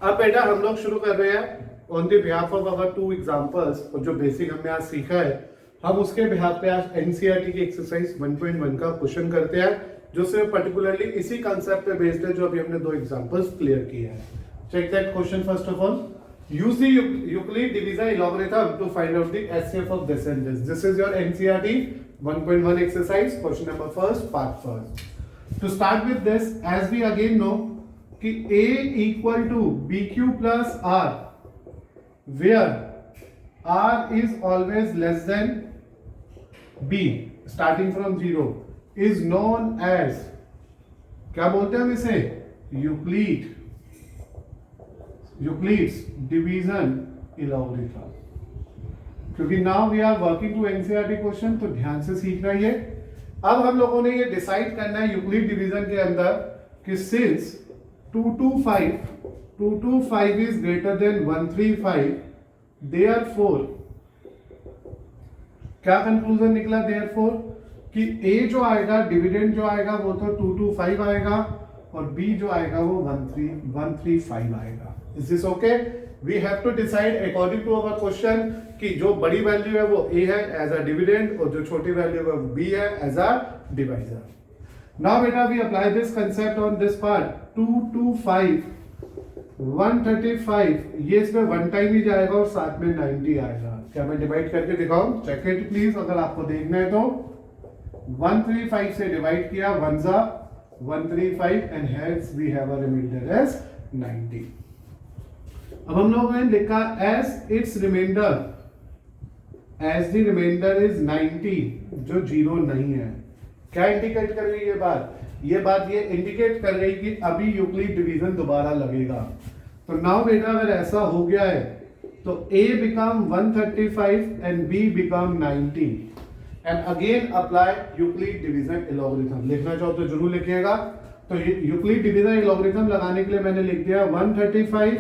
अब बेटा हम लोग शुरू कर रहे हैं on the behalf of our to examples. और जो बेसिक हमने आज सीखा है हम उसके बिहाफ पे आज एनसीईआरटी की एक्सरसाइज 1.1 का क्वेश्चन करते हैं, जो सिर्फ पर्टिकुलरली इसी कंसेप्ट पे बेस्ड है जो अभी हमने दो एग्जांपल्स क्लियर किए हैं। Check that question first of all. Use the Euclid divisor logarithm to find out the SCF of descendants. This is your NCERT 1.1 exercise, question number first, part first. To start with this, as we again know कि A equal to BQ plus R, where R is always less than B, starting from 0, is known as, क्या बोलते हैं हम इसे? Euclid's division algorithm. क्योंकि now we are working to NCERT question, तो ध्यान से सीखना ये। अब हम लोगों ने ये डिसाइड करना है यूक्लिड डिवीजन के अंदर कि since 225 is greater than 135, therefore क्या कंक्लूजन निकला? देयरफॉर कि ए जो आएगा, डिविडेंड जो आएगा वो तो 225 आएगा और बी जो आएगा वो 135 आएगा। Is this okay? We have to decide according to our question कि जो बड़ी वैल्यू है वो A है एज अ डिविडेंड और जो छोटी वैल्यू है वो B है एज अ डिवाइजर। Now बेटा we apply this concept on this part। 225 135 ये इसमें वन टाइम ही जाएगा और साथ में 90 आएगा। क्या मैं डिवाइड करके दिखाऊं? चेक इट प्लीज, अगर आपको देखना है तो 135 से डिवाइड किया, 1 जा 135 and hence we have a remainder as 90। अब हम लोगों ने लिखा as its remainder, as the remainder is 90, जो जीरो नहीं है। क्या इंडिकेट कर रही है ये बात? ये इंडिकेट कर रही है कि अभी यूक्लिड डिवीजन दोबारा लगेगा। तो नाउ बेटा अगर ऐसा हो गया है तो A become 135 and B become 90 and again apply Euclid division algorithm। लिखना चाहो तो जरूर लिखिएगा। तो यूक्लिड डिवीजन एलोगरिथम लगाने के लिए मैंने लिख दिया 135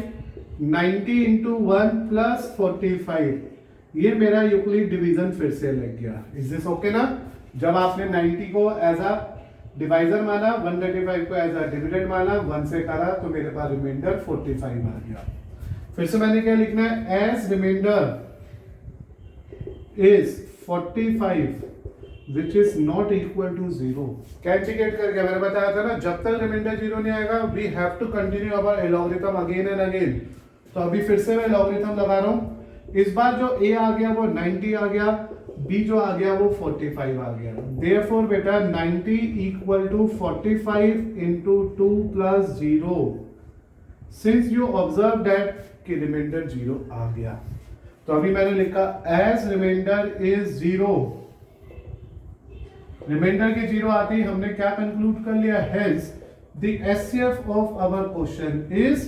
90 into 1 plus 45, ये मेरा यूक्लिड डिवीजन फिर से लग गया। इज दिस ओके ना? जब आपने 90 को एज अ डिवाइजर माना, 135 को एज अ डिविडेंड माना, 1 से करा तो मेरे पास रिमाइंडर 45 आ गया। फिर से मैंने क्या लिखना है? As remainder is 45 which is not equal to 0। क्या इंडिकेट कर गया? मैंने बताया था ना, जब तक रिमाइंडर 0 नहीं आएगा we have to continue our algorithm again and again। तो अभी फिर से मैं algorithm लगा रहा हूं। इस बार जो A आ गया वो 90 आ गया, B जो आ गया वो 45 आ गया। Therefore बेटा 90 equal to 45 into 2 plus 0। Since you observe that कि रिमाइंडर 0 आ गया, तो अभी मैंने लिखा as remainder is 0। रिमाइंडर के 0 आते ही हमने क्या कंक्लूड कर लिया? Hence the HCF of our question is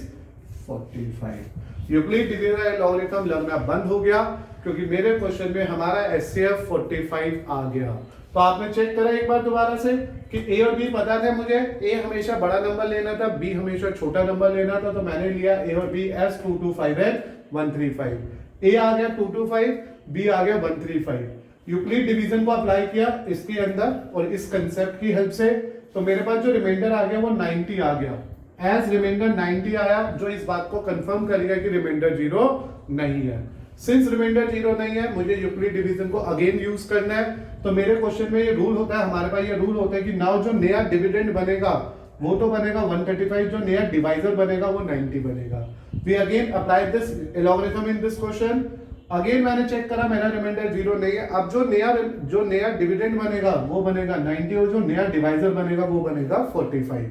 45। Euclid division algorithm लगना बंद हो गया क्योंकि मेरे क्वेश्चन में हमारा एचसीएफ 45 आ गया। तो आपने चेक करा एक बार दोबारा से कि ए और बी पता था मुझे, ए हमेशा बड़ा नंबर लेना था, बी हमेशा छोटा नंबर लेना था, तो मैंने लिया ए और बी एस 225 एंड 135। ए आ गया 225, बी आ गया 135। यूक्लिड डिवीजन को अप्लाई किया इसके अंदर और इस कंसेप्ट की हेल्प से, तो मेरे पास जो रिमाइंडर आ गया वो 90 आ गया। एज रिमाइंडर 90 आया, जो इस बात को कंफर्म करेगा कि रिमाइंडर 0 नहीं है। सिंस रिमाइंडर 0 नहीं है, मुझे यूक्लिड डिवीजन को अगेन यूज करना है। तो मेरे क्वेश्चन में ये रूल होता है, हमारे पास ये रूल होता है कि नाउ जो नया डिविडेंड बनेगा वो तो बनेगा 135, जो नया डिवाइजर बनेगा वो 90 बनेगा। We again apply this algorithm in this question. Again मैंने चेक करा मेरा रिमाइंडर 0 नहीं है। अब जो नया डिविडेंड बनेगा वो बनेगा 90 और जो नया डिवाइजर बनेगा वो बनेगा 45।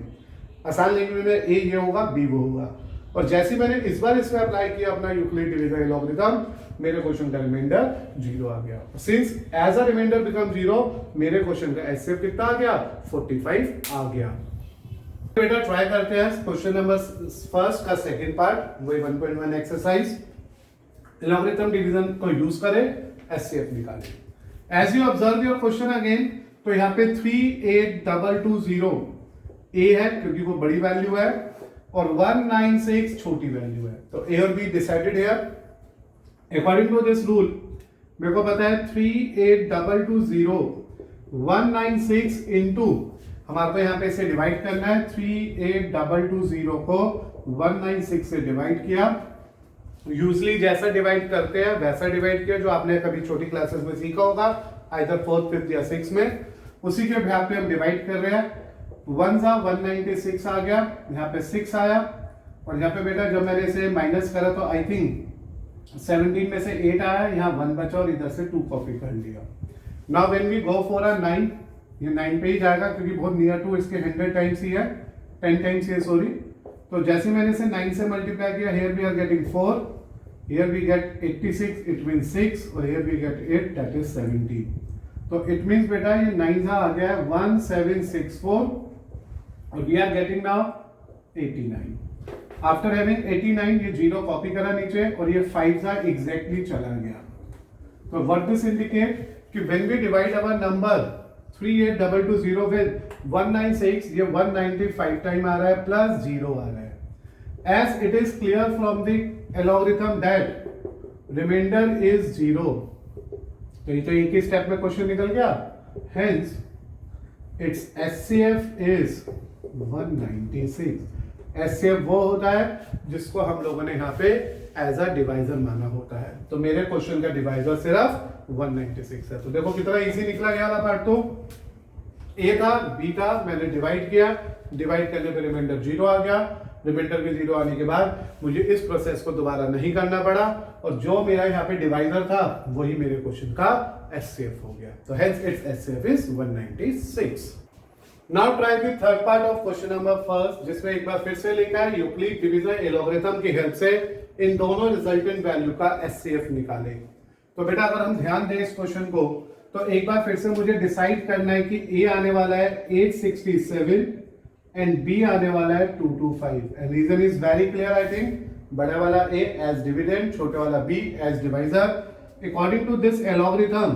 आसान लैंग्वेज में ए ये होगा, बी वो होगा। और जैसे मैंने इस बार इसमें अप्लाई किया अपना यूक्लिड डिवीजन एलोगरिथम, मेरे क्वेश्चन का रिमाइंडर 0 आ गया। Since as a remainder become 0, मेरे क्वेश्चन का एचसीएफ कितना आ गया? 45 आ गया। बेटा ट्राई करते हैं क्वेश्चन नंबर फर्स्ट का सेकंड पार्ट, वही 1.1 एक्सरसाइज। एलोगरिथम डिवीजन को यूज करें, एचसीएफ निकालें। As you observe your question again, तो यहाँ पे 38220 ए है क्योंकि वो बड़ी वैल्यू है और 196 छोटी वैल्यू है। तो ए और B decided here according to this rule. मेरे को पता है 38220 196 इंटू हमारे को यहाँ पे इसे डिवाइड करना है। 382220 को 196 से डिवाइड किया। यूजली जैसा डिवाइड करते हैं वैसा डिवाइड किया, जो आपने कभी छोटी क्लासेस में सीखा होगा, आइदर 4th 5th या 6th में। उसी के आधार पे हम डिवाइड कर रहे हैं। 1 जा 196 आ गया, यहाँ पे 6 आया, और यहाँ पे बेटा जब मैंने इसे माइनस करा तो आई थिंक 17 में से 8 आया, यहाँ 1 बचा और इधर से 2 कॉपी कर लिया। Now when we go for a 9, ये 9 पे ही जाएगा क्योंकि बहुत नियर टू इसके 100 टाइम्स ही है, 10 टाइम्स ही है सॉरी। तो जैसे मैंने इसे 9 से मल्टीप्लाई किया, here we are getting 4, here we get 86, it mean 6, और here we get 8, that is 17। तो इट मीन्स बेटा ये 9 आ गया है 1764, और we are getting now 89। After having 89 ये 0 कॉपी करा नीचे, और ये 5 जा एग्जैक्टली चला गया। तो व्हाट दिस इंडिकेट कि when we divide our number 382220 with 196, ये 195 टाइम आ रहा है प्लस 0 आ रहा है। As it is clear from the algorithm that remainder is 0, तो ये तो एक ही स्टेप में क्वेश्चन निकल गया। Hence it's HCF is 196। HCF वो होता है जिसको हम लोगों ने यहाँ पे एज अ डिवाइजर माना होता है। तो मेरे क्वेश्चन का डिवाइजर सिर्फ 196 है। तो देखो कितना इजी निकला गया वाला पार्ट। तो ए था, बी था, मैंने डिवाइड किया, डिवाइड करने पे रिमाइंडर 0 आ गया। रिमाइंडर के 0 आने के बाद मुझे इस प्रोसेस को दोबारा नहीं करना पड़ा, और जो मेरा यहाँ पे डिवाइजर था वही मेरे क्वेश्चन का एचसीएफ हो गया। तो hence it's HCF is 196। Now try the third part of question number first, जिसमें एक बार फिर से लिखा है यूक्लिड डिवीजन एलोगरिथम की हेल्प से इन दोनों रिजल्टेंट वैल्यू का एचसीएफ निकालें। तो बेटा अगर हम ध्यान दें इस क्वेश्चन को, तो एक बार फिर से मुझे डिसाइड करना है कि ए आने वाला है 867 एंड बी आने वाला है 225, and reason is very clear I think. बड़ा वाला ए एज डिविडेंड, छोटे वाला B as divisor. According to this algorithm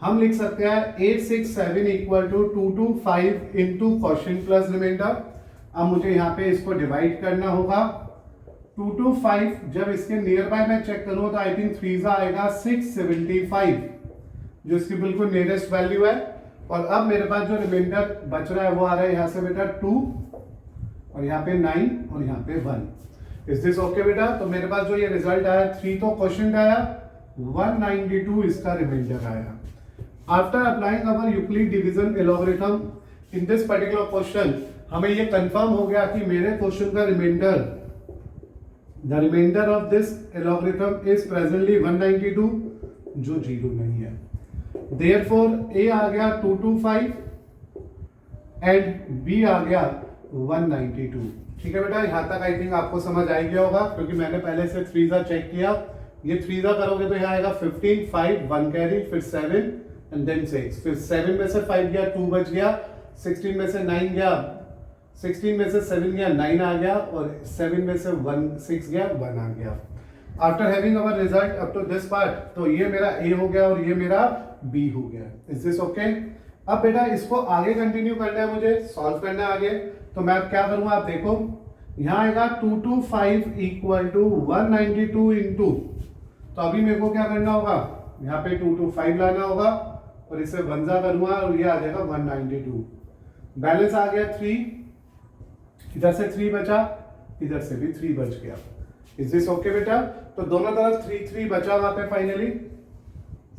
हम लिख सकते हैं 867 equal to 225 into quotient plus remainder. अब मुझे यहाँ पे इसको डिवाइड करना होगा। 225 जब इसके नियर बाय मैं चेक करूँ तो आई थिंक 3 आएगा 675, जो इसकी बिल्कुल नियरेस्ट वैल्यू है। और अब मेरे पास जो रिमाइंडर बच रहा है वो आ रहा है यहाँ से बेटा 2, और यहाँ पे 9, और यहाँ पे 1। इज दिस ओके बेटा? तो मेरे पास जो ये रिजल्ट आया 3 तो क्वेश्चन आया, 192 इसका रिमाइंडर आया। After applying our Euclid division algorithm in this particular question, हमें ये कंफर्म हो गया कि मेरे क्वेश्चन का remainder, the remainder of this algorithm is presently 192, जो 0 नहीं है। Therefore, A आ गया 225 एंड B आ गया 192। ठीक है बेटा, यहां तक आई थिंक आपको समझ आ गया होगा, क्योंकि मैंने पहले से 3 चेक किया। ये 3 करोगे तो यहाँ आएगा 15, 5, 1 कैरी, फिर 7 एंड देन 6, फिर 7 में से 5 गया, 2 बच गया, 16 में से 9 गया, 16 में से 7 गया, 9 आ गया, और 7 में से 6 गया, 1 आ गया। After having our result up to this part, तो ये मेरा ए हो गया और ये मेरा बी हो गया। Is this okay? अब बेटा इसको आगे कंटिन्यू करना है, मुझे सॉल्व करना है आगे। तो मैं अब क्या करूंगा, आप देखो यहां आएगा 225 इक्वल टू 192 इंटू, तो अभी मेरे को क्या करना होगा, यहाँ पे 225 लाना होगा और इसे 1 करूंगा और ये आ जाएगा 192। बैलेंस आ गया 3, इधर से 3 बचा, इधर से भी 3 बच गया। इज दिस ओके बेटा? तो दोनों तरफ 3 बचा वहां पे फाइनली,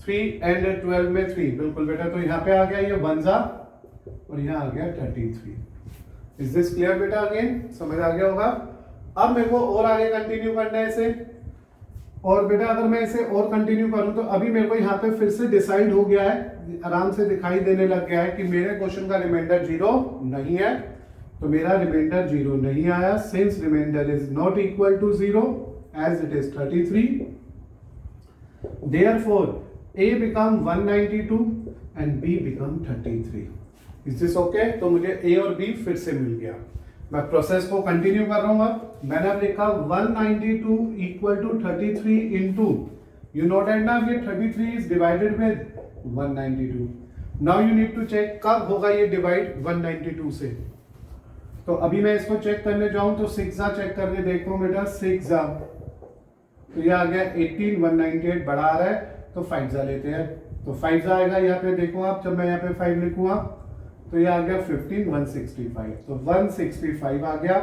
3 एंड 12 में 3, बिल्कुल बेटा। तो यहाँ पे आ गया ये 1 और यहाँ आ गया 33। इज दिस क्लियर बेटा? अगेन समझ आ गया होगा। अब मेरे को और आगे कंटिन्यू करना है इसे, और बेटा अगर मैं इसे और कंटिन्यू करूं तो अभी मेरे को यहाँ पे फिर से डिसाइड हो गया है, आराम से दिखाई देने लग गया है कि मेरे क्वेश्चन का रिमाइंडर 0 नहीं है। तो मेरा रिमाइंडर 0 नहीं आया, since remainder is not equal to 0 as it is 33, therefore A become 192 and B become 33. Is this okay? तो मुझे A और B फिर से मिल गया। मैं प्रोसेस को कंटिन्यू कर रहा हूँ। मैंने अब लिखा 192 equal to 33 into, you noted ना, ये 33 is divided with 192। Now you need to check कब होगा ये डिवाइड 192 से। तो अभी मैं इसको चेक करने जाऊं तो 6 चेक करके देखो बेटा, 6 तो ये आ गया 18, 198 बड़ा आ रहा है, तो 5 लेते हैं। तो 5 आएगा यहाँ पे, देखो आप, जब मैं यहाँ पे 5 लिखूंगा तो ये आ गया 15 165, तो 165 आ गया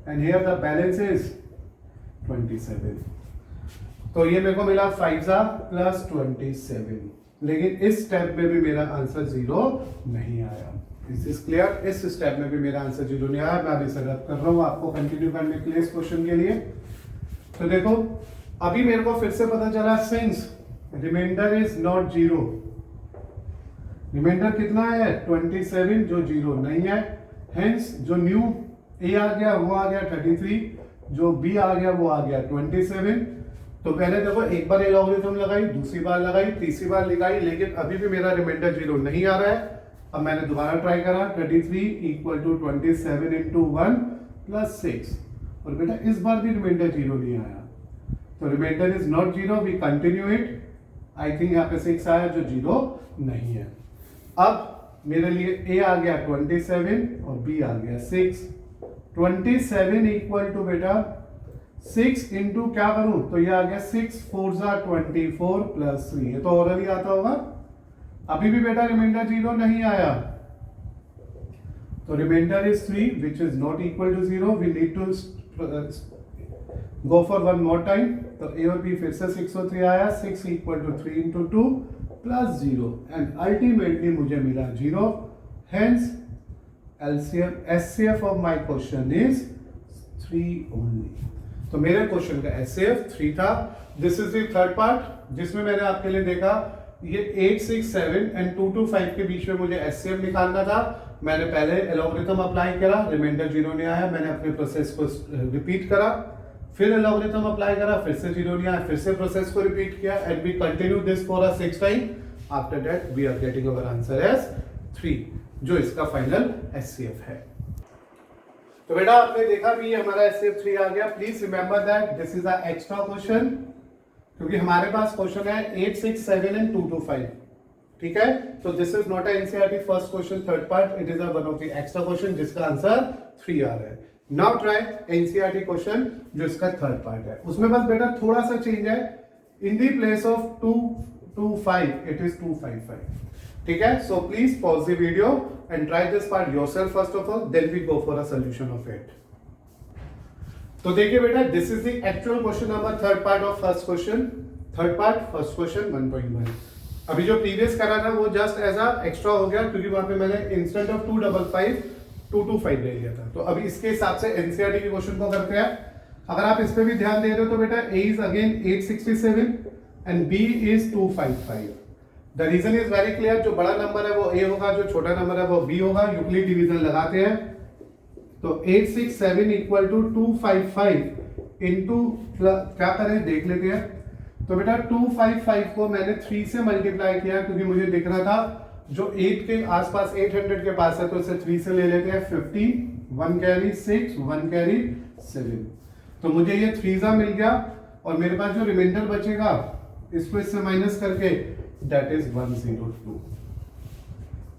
and here the balance is 27। तो ये मेरे को मिला 5 प्लस 27, लेकिन इस स्टेप में भी मेरा आंसर 0 नहीं आया। Is this clear? इस स्टेप में भी मेरा आंसर 0 नहीं आया। मैं अभी से रब कर रहा हूँ आपको कंटिन्यू करने के लिए इस क्वेश्चन के लिए। तो देखो अभी मेरे को फिर से पता चला since remainder is not 0, remainder कितना है 27 जो 0 नहीं है, हेंस जो न्यू ए आ गया वो आ गया 33, जो बी आ गया वो आ गया 27। तो पहले देखो एक बार ये लॉगरिथम लगाई, दूसरी बार लगाई, तीसरी बार लगाई, लेकिन अभी भी मेरा रिमाइंडर 0 नहीं आ रहा है। अब मैंने दोबारा ट्राई करा 33 इक्वल टू 27 इंटू 1 प्लस 6, और बेटा इस बार भी रिमाइंडर 0 नहीं आया। तो remainder is not 0, we continue it. I think यहाँ पे 6 आया जो 0 नहीं है। अब मेरे लिए ए आ गया 27 और बी आ गया 6। 27 इक्वल टू बेटा 6 इंटू क्या करूं, तो ये आ गया 6 4 24 प्लस 3, ये तो ऑलरेडी आता होगा। अभी भी बेटा रिमाइंडर 0 नहीं आया, तो remainder is 3 which is not equal to 0। We need to go for one more time. तो ए और बी फिर से 6 और 3 आया, 6 equal to 3 into 2 plus 0 and ultimately मुझे मिला 0। Hence LCM HCF of my question is 3 only. तो मेरे क्वेश्चन का एचसीएफ 3 था। This is the third part जिसमें मैंने आपके लिए देखा ये 8 6 7 एंड 2 to 5 के बीच में मुझे एचसीएफ निकालना था। मैंने पहले एलॉगरिथम अप्लाई करा, रिमाइंडर 0 नहीं आया, मैंने अपने प्रोसेस को रिपीट करा, फिर एलॉगरिथम अप्लाई करा, फिर से 0 नहीं आया, फिर से प्रोसेस को रिपीट किया and we continue this for a 6 time. After that we are getting our answer as 3, जो इसका फाइनल एचसीएफ है। तो बेटा आपने देखा भी हमारा एचसीएफ 3 आ गया। Please remember that this is a extra question, क्योंकि हमारे पास क्वेश्चन है 8 6 7 एंड 2 to 5, ठीक है। तो this is not a NCERT first question third part, it is a one of the extra question जिसका आंसर 3 आ रहा है। नाउ ट्राई एनसीईआरटी क्वेश्चन जो इसका थर्ड पार्ट है, उसमें बस बेटा थोड़ा सा चेंज है। In the place of 2 to 5 it is 2 5 5, ठीक है। So please pause the video and try this part yourself first of all, then we go for a solution of it. तो देखिए बेटा this is the actual question number third part of first question, third part first question 1.1। अभी जो previous करा था वो just as a extra हो गया, क्योंकि वहां पे मैंने इंस्टेंट ऑफ 2 5 5 2 to 5 ले लिया था। तो अभी इसके हिसाब से एनसीईआरटी के क्वेश्चन को करते हैं। अगर आप इस पे भी ध्यान दे रहे हो तो बेटा A is again 867 and B is 255। The reason is very clear, जो बड़ा नंबर है वो ए होगा, जो छोटा नंबर है वो बी होगा। यूक्लिड डिवीजन लगाते हैं तो 867 इक्वल टू 255 इंटू क्या करें देख लेते हैं। तो बेटा 255 को मैंने 3 से मल्टीप्लाई किया, क्योंकि मुझे दिख रहा था जो 8 के आसपास 800 के पास है, तो इसे 3 से ले लेते हैं। 50 1 कैरी 6 1 कैरी 7, तो मुझे ये 3 मिल गया और मेरे पास जो रिमाइंडर बचेगा इसको इससे माइनस करके दैट इज 102।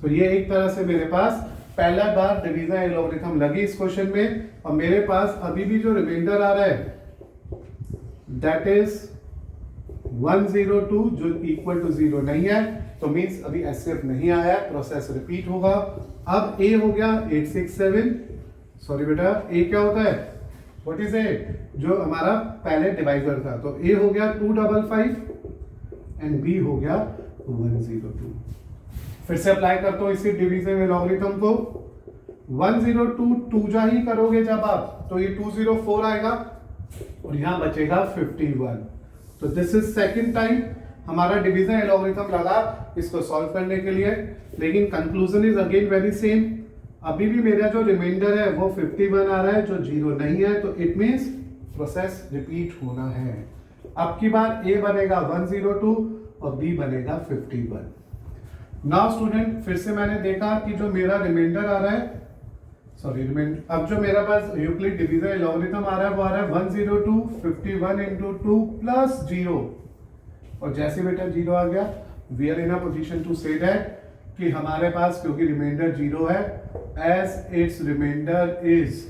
तो ये एक तरह से मेरे पास पहला बार डिवीजन एलॉगरिथम लगी इस क्वेश्चन में, और मेरे पास अभी भी जो रिमाइंडर आ रहा है दैट इज 102 जो इक्वल टू 0 नहीं है, तो मींस अभी एचसीएफ नहीं आया, प्रोसेस रिपीट होगा। अब ए हो गया 867, सॉरी बेटा ए क्या होता है, व्हाट इज ए, जो हमारा पहले डिवाइजर था। तो ए हो गया 255 एंड बी हो गया 102। फिर से अप्लाई करता हूं इसी डिवीजन एलॉगरिथम को। 102 2 जा ही करोगे जब आप, तो ये 204 आएगा और यहां बचेगा 51। तो दिस इज सेकंड टाइम हमारा डिवीजन एलॉगरिथम लगा इसको सॉल्व करने के लिए, लेकिन conclusion is again very same. अभी भी मेरा जो रिमाइंडर है वो 51 आ रहा है, जो 0 नहीं है, तो इट मींस प्रोसेस रिपीट होना है। अब की बार ए बनेगा 102 और बी बनेगा 51। नाउ स्टूडेंट फिर से मैंने देखा कि जो मेरा रिमाइंडर आ रहा है, सॉरी रिमाइंडर, अब जो मेरा पास यूक्लिड डिवीजन एलॉगरिथम आ रहा है वो आ रहा है 102 51 इंटू 2 प्लस 0, और जैसे बेटा 0 आ गया we are in a position to say that कि हमारे पास क्योंकि रिमाइंडर 0 है, as it's remainder is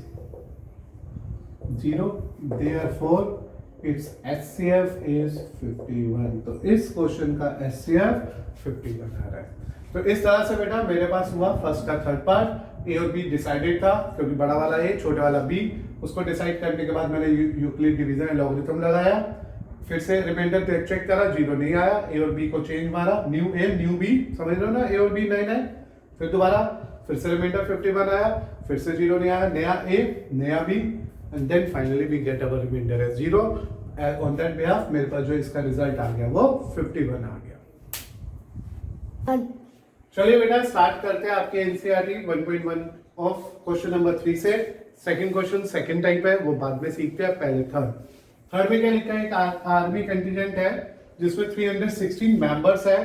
0 therefore it's HCF is 51। तो इस क्वेश्चन का एचसीएफ 51 आ रहा है। तो इस तरह से बेटा मेरे पास हुआ फर्स्ट का थर्ड पार्ट, ए और बी डिसाइडेड था क्योंकि बड़ा वाला ए छोटा वाला बी, उसको डिसाइड करने के बाद मैंने यूक्लिड डिवीजन एंड लॉगरिथम लगाया, फिर से रिमाइंडर चेक करा, जीरो नहीं आया, ए और बी को चेंज मारा, न्यू ए न्यू बी, समझ रहे हो ना, ए और बी नए नए, फिर दोबारा फिर से रिमाइंडर 51 आया, फिर से जीरो नहीं आया, नया ए नया B, and then finally we get our remainder as zero. On that behalf मेरे पास जो इसका रिजल्ट आ गया वो 51 आ गया। चलिए बेटा स्टार्ट करते हैं आपके एनसीईआरटी 1.1 ऑफ क्वेश्चन नंबर 3 से। सेकंड क्वेश्चन सेकंड टाइप है, वो बाद में सीखते हैं, पहले थर्ड में क्या लिखा है, एक आर्मी कंटिजेंट है जिसमें 316 मेंबर्स है,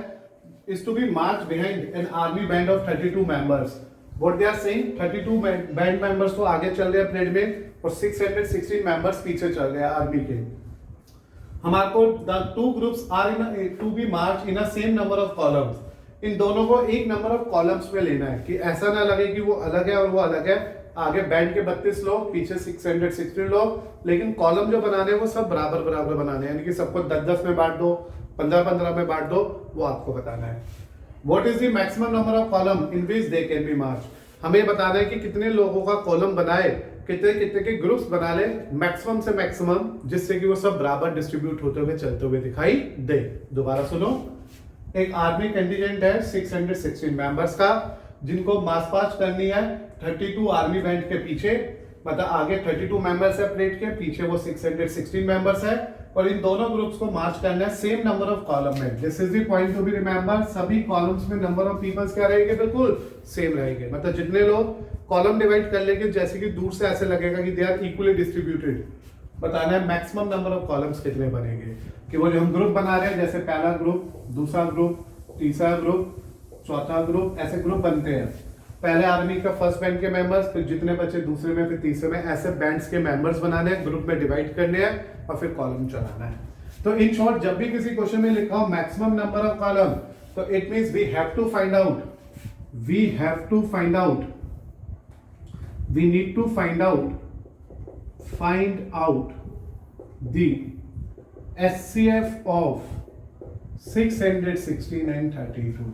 is to be marched behind an army band of 32 members. What they are saying, 32 band members तो आगे चल रहे हैं परेड में और 616 members पीछे चल रहे हैं आर्मी के। हमारे को the two groups are to be marched in a same number of columns. इन दोनों को एक नंबर ऑफ कॉलम्स में लेना है कि ऐसा ना लगे कि वो अलग है और वो अलग है। आगे बैंड के 32 लोग, पीछे 616 लोग, लेकिन कॉलम जो बनाने हैं वो सब बराबर बराबर बनाने हैं, यानी कि सबको 10-10 में बांट दो, 15-15 में बांट दो, वो आपको बताना है। What is the maximum number of column in which they can be marched? हमें बताना है कि कितने लोगों का कॉलम बनाए, कितने कितने के ग्रुप्स बना ले मैक्सिमम से मैक्सिमम, जिससे कि वो सब बराबर डिस्ट्रीब्यूट होते हुए चलते हुए दिखाई दे। दोबारा सुनो, एक आर्मी कंटिजेंट है 616 मेंबर्स का, जिनको मार्च पास्ट करनी है 32 आर्मी बैंड के पीछे, मतलब आगे 32 मेंबर्स है परेड के, पीछे वो 616 मेंबर्स है, और इन दोनों ग्रुप्स को मार्च करना है सेम नंबर ऑफ कॉलम में। This is the point to be remember, सभी कॉलम्स में नंबर ऑफ पीपल्स क्या रहेंगे, बिल्कुल सेम रहेंगे, मतलब जितने लोग कॉलम डिवाइड कर लेंगे, जैसे कि दूर से ऐसे लगेगा कि दे आर इक्वली डिस्ट्रीब्यूटेड। बताना है मैक्सिमम नंबर ऑफ कॉलम्स कितने बनेंगे, कि वो जो हम ग्रुप बना रहे हैं, जैसे पहला ग्रुप, दूसरा ग्रुप, तीसरा ग्रुप, चौथा ग्रुप, ऐसे ग्रुप बनते हैं। पहले आर्मी का फर्स्ट बैंड के मेंबर्स, फिर जितने बचे दूसरे में, फिर तीसरे में, ऐसे बैंड्स के मेंबर्स बनाने हैं, ग्रुप में डिवाइड करने हैं और फिर कॉलम चलाना है। तो इन शॉर्ट जब भी किसी क्वेश्चन में लिखा हो मैक्सिमम नंबर ऑफ कॉलम, तो it means we have to find out the SCF of 616 and 32।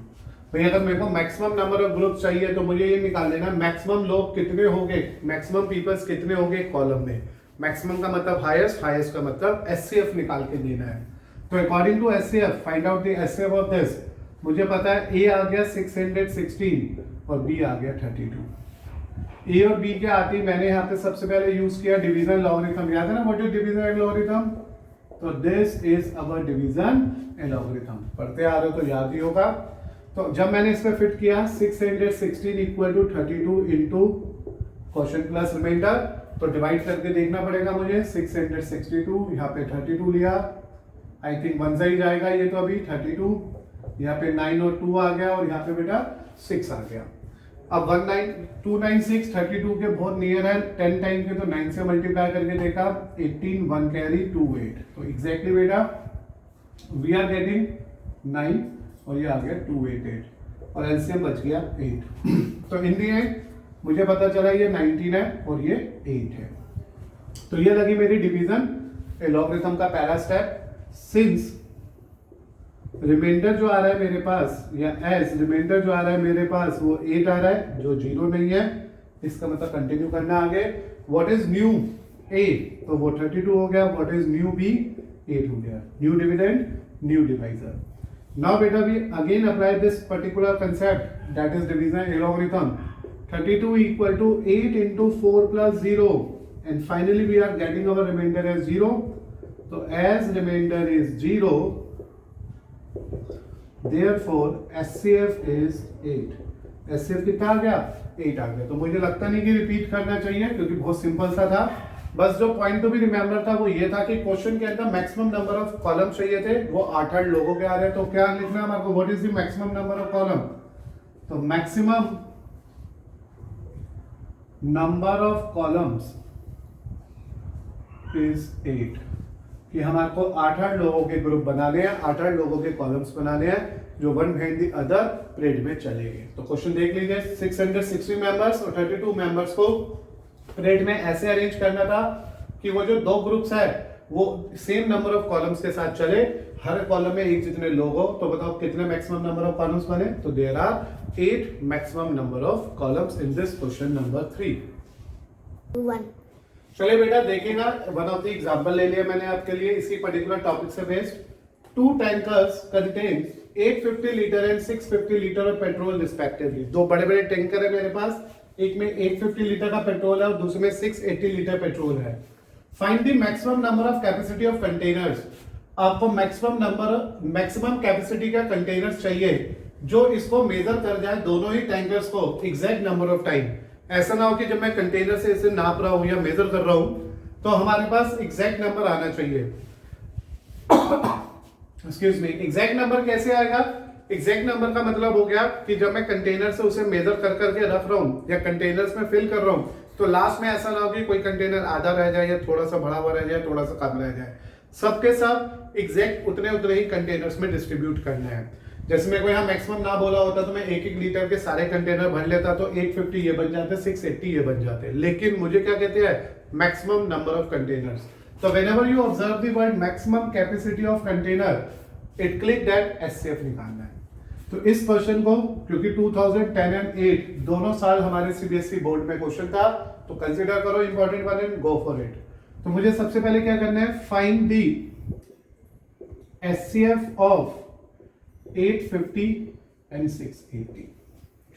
भाई अगर मेरे को मैक्सिमम नंबर ऑफ ग्रुप चाहिए तो मुझे ये निकाल लेना मैक्सिमम लोग कितने होंगे, मैक्सिमम पीपल्स कितने होंगे कॉलम में। मैक्सिमम का मतलब हाईएस्ट, हाईएस्ट का मतलब SCF निकाल के देना है। तो according to SCF find out the SCF of this. मुझे पता है A आ गया 616 और B आ गया 32। A और B के आते ही मैंने यहाँ पे सबसे पहले यूज किया डिवीजन लॉगरिथम। याद है ना what is division and algorithm? तो this is our division and algorithm. पढ़ते आ रहे हो तो याद ही होगा। तो जब मैंने इस पे फिट किया 616 equal to 32 into question plus remainder, तो डिवाइड करके देखना पड़ेगा मुझे। 662 यहाँ पे 32 लिया, आई थिंक 1 से ही जाएगा ये, तो अभी 32 यहाँ पे 9 और 2 आ गया, और यहाँ पे बेटा 6 आ गया। अब 296 32 के बहुत नियर है, 10 टाइम के, तो 9 से मल्टीप्लाई करके देखा 18 1 कैरी 2 8, तो एग्जैक्टली बेटा वी आर गेटिंग 9 और ये आ गया 288 और एलसीएम बच गया 8। तो इन दी एंड मुझे पता चला ये 19 है और ये 8 है। तो ये लगी मेरी डिवीजन लॉगरिथम का पहला स्टेप। सिंस रिमाइंडर जो आ रहा है मेरे पास, या एज रिमाइंडर जो आ रहा है मेरे पास वो 8 आ रहा है, जो 0 नहीं है, इसका मतलब कंटिन्यू करना आगे। व्हाट इज न्यू ए, तो वो 32 हो गया। व्हाट इज न्यू बी, 8 हो गया। New dividend, new divisor. Now beta we again apply this particular concept, that is division logarithm. 32 equal to 8 into 4 plus 0, and finally we are getting our remainder as 0. So as remainder is 0, therefore SCF is 8. SCF कितना आ गया? 8 आ गया। तो मुझे लगता नहीं कि repeat करना चाहिए क्योंकि बहुत सिंपल सा था। बस जो पॉइंट तो भी रिमेंबर था वो ये था कि क्वेश्चन के अंदर मैक्सिमम नंबर ऑफ कॉलम चाहिए थे, वो 8 लोगों के आ रहे हैं। तो क्या लिखना है हमारे, what is the maximum number of column? तो maximum number of columns is 8, कि हमारे को 8 लोगों के ग्रुप बनाने हैं, 8 लोगों के कॉलम्स बनाने हैं, जो one behind the other parade में चलेंगे। तो क्वेश्चन देख लीजिए, 660 मेंबर्स और 32 मेंबर्स को परेड में ऐसे अरेंज करना था कि वो जो 2 ग्रुप्स है वो सेम नंबर ऑफ कॉलम्स के साथ चले, हर कॉलम में एक जितने लोग हो, तो बताओ कितने मैक्सिमम नंबर ऑफ कॉलम्स बने? तो there are 8 maximum number of columns in this question number 3। 1। चलिए बेटा देखेगा, वन ऑफ द एग्जांपल ले लिया मैंने आपके लिए इसी पर्टिकुलर टॉपिक से based. 2 tankers contain 850 litre and 650 litre of petrol respectively. दो बड़े बड़े टैंकर है मेरे पास, एक में 850 लीटर का पेट्रोल है और दूसरे में 680 लीटर पेट्रोल है। Find the maximum number of capacity of containers. आपको मैक्सिमम कैपेसिटी का कंटेनर्स चाहिए जो इसको मेजर कर जाए दोनों ही टैंकर्स को एग्जैक्ट नंबर ऑफ टाइम। ऐसा ना हो कि जब मैं कंटेनर से इसे नाप रहा हूं या मेजर कर रहा हूं तो हमारे पास एग्जैक्ट नंबर आना चाहिए। एक्सक्यूज मी, एग्जैक्ट नंबर कैसे आएगा? एग्जैक्ट नंबर का मतलब हो गया कि जब मैं कंटेनर से उसे मेजर कर करके रख रहा हूं या कंटेनर्स में फिल कर रहा हूं तो लास्ट में ऐसा ना हो कि कोई कंटेनर आधा रह जाए या थोड़ा सा बड़ा हुआ रह जाए, थोड़ा सा कम रह जाए। सबके सब एग्जैक्ट उतने ही कंटेनर्स में डिस्ट्रीब्यूट करने हैं। जैसे मेरे को यहाँ मैक्सिमम ना बोला होता तो मैं 1-1 लीटर के सारे कंटेनर भर लेता तो 850 ये बन जाते, 680 ये बन जाते। लेकिन मुझे क्या कहते हैं? Maximum number of containers. तो whenever you observe the word maximum capacity of container, it click that HCF निकालना है। तो इस क्वेश्चन को क्योंकि 2010 एंड 8 दोनों साल हमारे सीबीएसई बोर्ड में क्वेश्चन था तो कंसीडर करो important one and go for it. तो मुझे सबसे पहले क्या करना है? Find the HCF of 850 and 680।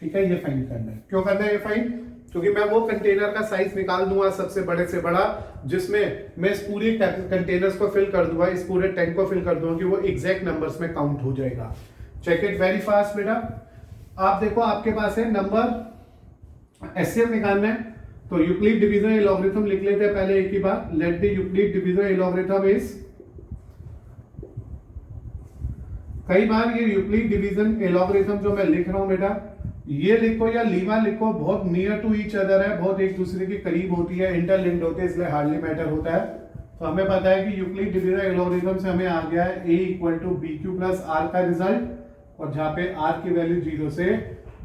ठीक है, ये फाइंड करना है। क्यों करना है ये फाइंड? क्योंकि मैं वो कंटेनर का साइज निकाल दूंगा सबसे बड़े से बड़ा जिसमें मैं इस पूरी कंटेनर्स को फिल कर दूंगा, इस पूरे टैंक को फिल कर दूंगा कि वो एग्जैक्ट नंबर्स में काउंट हो जाएगा। चेक इट वेरी फास्ट बेटा। आप देखो आपके पास है नंबर, एचसीएफ निकालना है तो यूक्लिड डिवीजन लॉगरिथम लिख लेते हैं पहले एक ही बार। Let the Euclid division algorithm is, कई बार ये यूक्लिड डिवीजन लॉगरिथम जो मैं लिख रहा हूं बेटा ये लिखो या लीमा लिखो, बहुत नियर टू ईच अदर है, बहुत एक दूसरे के करीब होती है, इंटरलिंक्ड होते हैं, इसलिए हार्डली मैटर होता है। तो हमें पता है कि यूक्लिड डिवीजन लॉगरिथम से हमें आ गया है a = bq + r का रिजल्ट, और जहां पे r की वैल्यू 0 से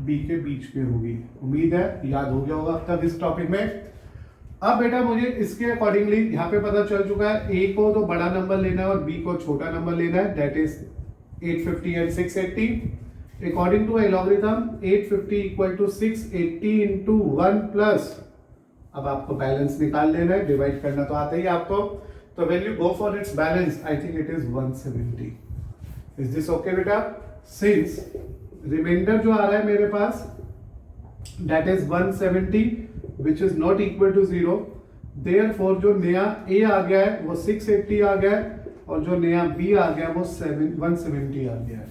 b के बीच में होगी। उम्मीद है याद हो गया होगा अब तक इस टॉपिक में। अब बेटा मुझे इसके अकॉर्डिंगली यहाँ पे पता चल चुका है a को तो बड़ा नंबर लेना है और b को छोटा नंबर लेना है, that is 850 and 680। According to a logarithm 850 = 680 into 1 plus, अब आपको बैलेंस निकाल लेना है, डिवाइड करना तो आता ही आपको। तो when you go for its balance, I think it is 170. Is this okay बेटा? Since रिमाइंडर जो आ रहा है मेरे पास that is 170 which is not equal to 0, therefore जो नया a आ गया है वो 680 आ गया है और जो नया b आ गया वो 170 आ गया है।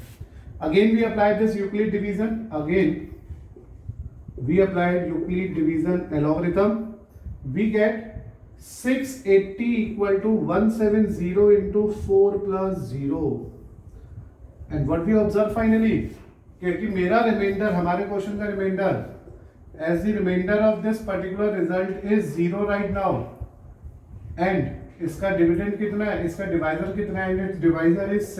Again we applied this Euclid division. Again we applied Euclid division algorithm. We get 680 = 170 into 4 plus 0. And what we observe finally? कि मेरा रिमाइंडर, हमारे क्वेश्चन का reminder, as the remainder of this particular result is 0 right now. And इसका dividend कितना है, इसका divisor कितना है? its divisor is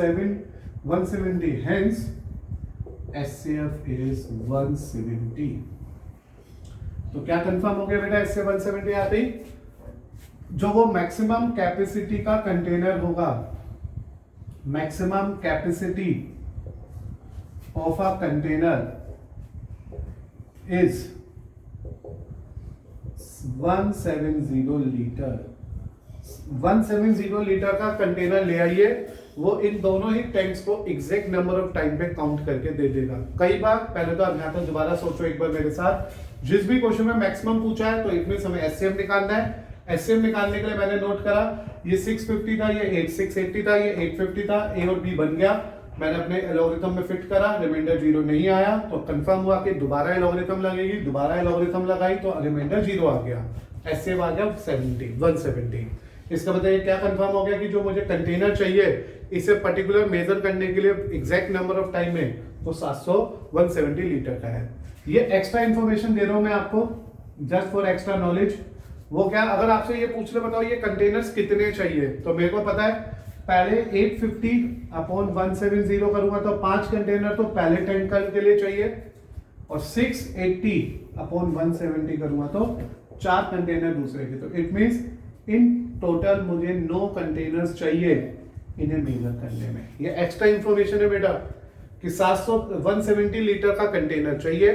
170, hence HCF is 170। तो क्या कंफर्म हो गया बेटा? HCF 170 आते ही जो वो मैक्सिमम कैपेसिटी का कंटेनर होगा, maximum capacity of a container is 170 litre. 170 litre का कंटेनर ले आइए, वो इन दोनों ही टैंक्स को एग्जैक्ट नंबर ऑफ टाइम पे काउंट करके दे देगा। कई बार पहले तो अज्ञात है, दोबारा सोचो एक बार मेरे साथ। जिस भी क्वेश्चन में मैक्सिमम पूछा है तो इट मींस हमें एचसीएफ निकालना है। एचसीएफ निकालने के लिए मैंने नोट करा ये 650 था, ये 680 था, ये 850 था, ए और बी बन गया। मैंने अपने एल्गोरिथम में फिट करा, रिमाइंडर 0 नहीं आया तो कंफर्म हुआ कि दोबारा एल्गोरिथम लगेगी, दोबारा एल्गोरिथम लगाई तो रिमाइंडर 0 आ गया, एचसीएफ आ गया 170। इसका मतलब ये क्या कंफर्म हो गया कि जो मुझे कंटेनर चाहिए इसे पर्टिकुलर मेजर करने के लिए एग्जैक्ट नंबर ऑफ टाइम में तो 170 लीटर का है। ये एक्स्ट्रा इंफॉर्मेशन दे रहा हूं मैं आपको जस्ट फॉर एक्स्ट्रा नॉलेज। वो क्या, अगर आपसे ये पूछ ले बताओ ये कंटेनर्स कितने चाहिए, तो मेरे को पता है पहले 850/170 करूंगा तो 5 कंटेनर तो पहले टैंक के लिए चाहिए, और 680/170 करूंगा तो 4 कंटेनर दूसरे के। तो इट मींस इन टोटल मुझे 9 कंटेनर्स चाहिए इन्हें मेजर करने में। ये एक्स्ट्रा इंफॉर्मेशन है बेटा कि 170 लीटर का कंटेनर चाहिए।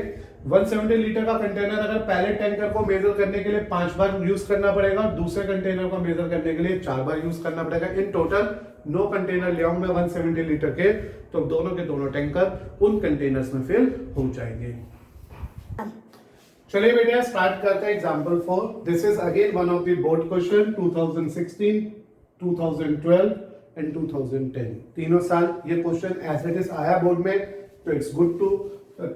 170 लीटर का कंटेनर अगर पहले टैंकर को मेजर करने के लिए 5 बार यूज करना पड़ेगा, दूसरे कंटेनर को मेजर करने के लिए 4 बार यूज करना पड़ेगा। इन टोटल 9 कंटेनर ले आऊं मैं 170 लीटर के, तो दोनों के दोनों टैंकर उन कंटेनर्स में फिल हो जाएंगे। चलिए बेटा स्टार्ट करते हैं example 4। This is again one of the board question 2016, 2012 and 2010। तीनों साल ये क्वेश्चन एज इट इज आया बोर्ड में, तो it's good to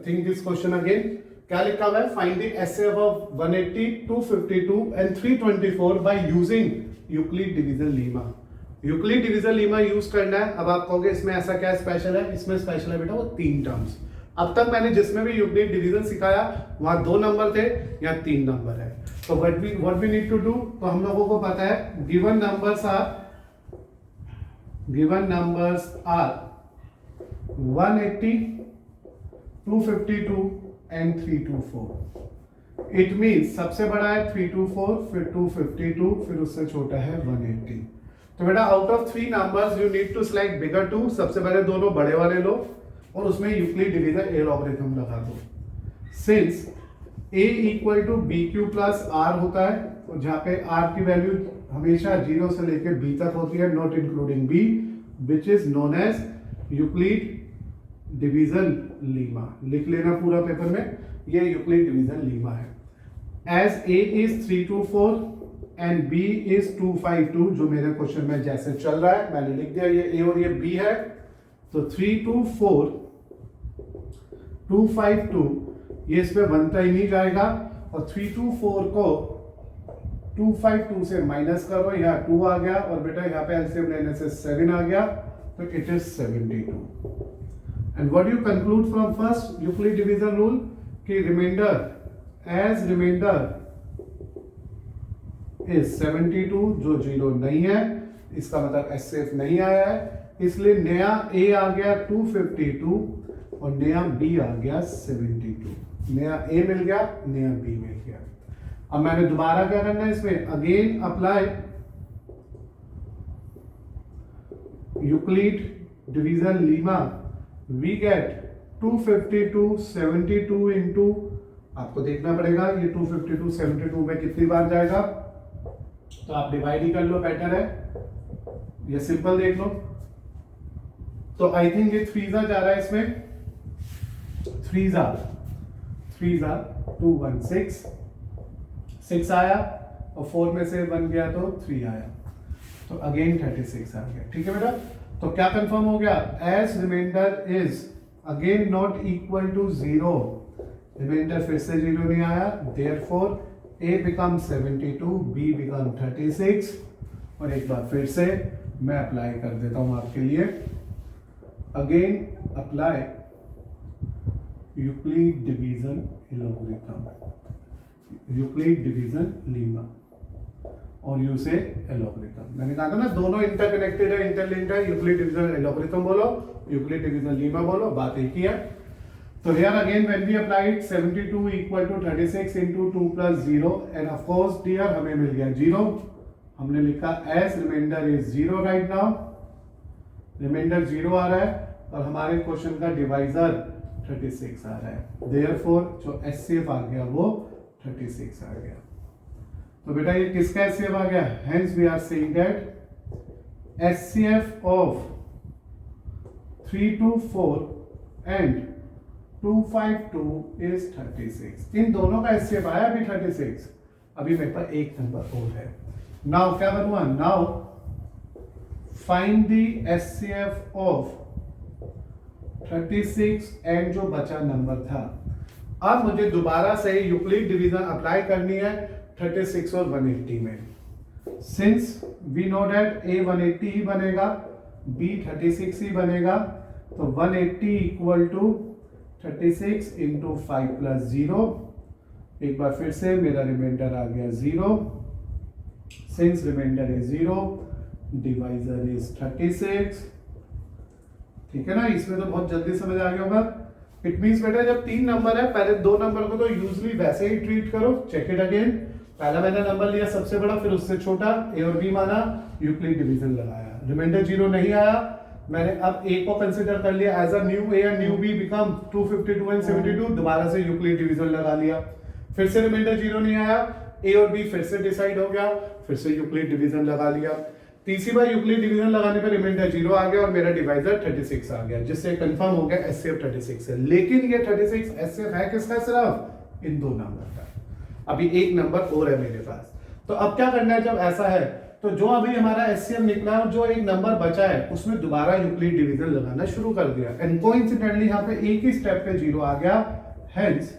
think this question again. क्या लिखा हुआ है? Find the HCF of 180, 252 and 324 by using Euclid division lemma. Euclid division lemma use करना है। अब आप कहोगे इसमें ऐसा क्या स्पेशल है? इसमें स्पेशल है बेटा वो 3 टर्म्स। अब तक मैंने जिसमें भी यूक्लिड डिवीजन सिखाया वहां 2 नंबर थे, या 3 नंबर है। तो what we need to do, तो हम लोगों को पता है given numbers are 180, 252 and 324। It means सबसे बड़ा है 324, फिर 252, फिर उससे छोटा है 180। तो बेटा out of 3 numbers you need to select bigger 2। सबसे पहले दोनों बड़े वाले लो और उसमें यूक्लिड डिवीजन ए लॉगरिथम लगा दो। Since a equal to b q plus r होता है, और जहां पे r की वैल्यू हमेशा 0 से लेकर b तक होती है, not including b, which is known as Euclid division lemma. लिख लेना पूरा पेपर में, ये यूक्लिड डिवीजन लीमा है। As a is 324 and b is 252, जो मेरे क्वेश्चन में जैसे चल रहा है मैंने लिख दिया, ये a और ये b है। तो 324, 252 ये इसमें बनता ही नहीं जाएगा, और 324 को 252 से माइनस करो, यहाँ 2 आ गया, और बेटा यहाँ पे एलसीएम लेने से 7 आ गया, तो it is 72। And what you conclude from first Euclid division rule कि रिमाइंडर इज 72, जो 0 नहीं है, इसका मतलब एचसीएफ नहीं आया है, इसलिए नया a आ गया 252 और नया b आ गया 72। नया a मिल गया, नया b मिल गया। अब मैंने दोबारा क्या करना है इसमें, again apply Euclid division lemma. We get 252 72 into, आपको देखना पड़ेगा ये 252 72 में कितनी बार जाएगा, तो आप डिवाइड ही कर लो, बेटर है, ये सिंपल देख लो। तो आई थिंक ये 3 जा रहा है इसमें, 3 जा 216, 6 आया और 4 में से 1 गया तो 3 आया, तो अगेन 36 आ गया। ठीक है बेटा, तो क्या कंफर्म हो गया? As remainder is again not equal to 0, remainder फिर से 0 नहीं आया, therefore a become 72, b become 36। और एक बार फिर से मैं अप्लाई कर देता हूं आपके लिए, again apply Euclid division logarithm, Euclid division Lima, और यू से लॉगरिथम। मैंने कहा था ना दोनों इंटरकनेक्टेड है, इंटरलिंक्ड है। यूक्लिड डिवीजन लॉगरिथम बोलो, यूक्लिड डिवीजन लीमा बोलो, बात एक ही है। तो here again when we applied 72 equal to 36 into 2 plus 0, and of course dear हमें मिल गया 0। हमने लिखा as remainder is 0 right now, reminder 0 आ रहा है, और हमारे क्वेश्चन का डिवाइजर 36 आ रहा है, देयरफॉर जो एचसीएफ आ गया वो 36 आ गया। तो बेटा ये किसका एचसीएफ आ गया? Hence we are saying that HCF of 324 and 252 is 36। इन दोनों का एचसीएफ आया अभी 36, अभी मेरे पास एक नंबर और है। नाउ क्या बनूंगा? Now find the HCF of 36 and जो बचा नंबर था। अब मुझे दोबारा से यूक्लिड डिवीजन अप्लाई करनी है 36 और 180 में। Since we know that a 180 ही बनेगा, b 36 ही बनेगा, तो 180 इक्वल टू 36 इंटू 5 प्लस 0। एक बार फिर से मेरा रिमाइंडर आ गया 0। Since remainder is 0, divisor is 36। ठीक है ना, इसमें तो बहुत जल्दी समझ आ गया होगा। इट मींस बेटा जब 3 नंबर है, पहले 2 नंबर को तो यूजली वैसे ही ट्रीट करो, चेक इट अगेन। पहला मैंने नंबर लिया सबसे बड़ा, फिर उससे छोटा, ए और बी माना, यूक्लिड डिवीजन लगाया, रिमाइंडर 0 नहीं आया, मैंने अब ए को कंसीडर कर लिया as a new a and new b become 252 and 72, दोबारा से यूक्लिड डिवीजन लगा लिया, फिर से रिमाइंडर 0 नहीं आया, ए और बी फिर से डिसाइड हो गया, फिर से यूक्लिड डिवीजन लगा लिया, तीसरी बार यूक्लिड डिवीजन लगाने पर रिमाइंडर 0 आ गया और मेरा डिवाइजर 36 आ गया, जिससे कंफर्म हो गया एचसीएफ 36 है। लेकिन ये 36 एचसीएफ है किसका? सिर्फ इन दो नंबर का, अभी एक नंबर और है मेरे पास। तो अब क्या करना है जब ऐसा है, तो जो अभी हमारा एचसीएफ निकला और जो एक नंबर बचा है उसमें दोबारा यूक्लिड डिवीजन लगाना शुरू कर दिया, एंड कोइंसिडेंटली यहाँ पे एक ही स्टेप पे 0 आ गया, हेंस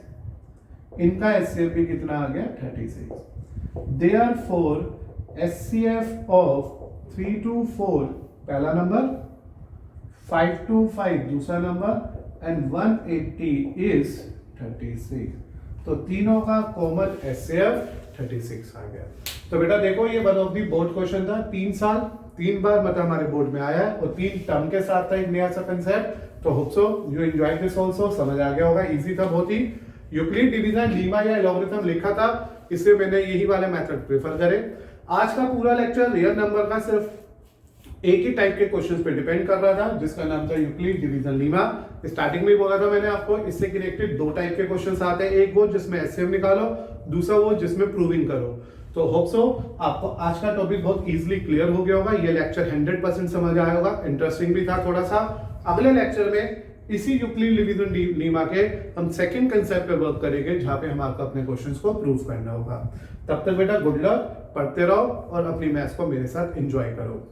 इनका एचसीएफ भी कितना आ गया? 36। देयरफॉर एचसीएफ ऑफ 324 पहला नंबर, 525 दूसरा नंबर एंड 180 इज 36। तो तीनों का कॉमन एचसीएफ 36 आ गया। तो बेटा देखो ये one of the board question था, 3 साल 3 बार मतलब हमारे बोर्ड में आया है और 3 टर्म के साथ था एक नया सा कंसेप्ट। तो hope so you enjoy this also, समझ आ गया होगा, इजी था बहुत ही। यूक्लिड डिवीजन, लीमा या लॉगरिथम लिखा था, इसलिए मैंने यही वाले मेथड प्रेफर करे। आज का पूरा लेक्चर रियल नंबर का सिर्फ एक ही टाइप के क्वेश्चंस पे डिपेंड कर रहा था, जिसका नाम था यूक्लिड डिवीजन लीमा। स्टार्टिंग में बोला था मैंने आपको, इससे कनेक्टेड 2 टाइप के क्वेश्चंस आते हैं, एक वो जिसमें एचसीएफ निकालो, दूसरा वो जिसमें प्रूविंग करो। तो होप सो आपको आज का टॉपिक बहुत इजीली क्लियर हो गया होगा, ये लेक्चर 100% समझ आया होगा, इंटरेस्टिंग भी था थोड़ा सा। अगले लेक्चर में इसी यूक्लिड डिवीजन लीमा के हम सेकंड कंसेप्ट पे वर्क करेंगे, जहां पे हमको अपने क्वेश्चंस को प्रूव करना होगा। तब तक बेटा गुड लक, पढ़ते रहो और अपनी मैथ्स को मेरे साथ एंजॉय करो।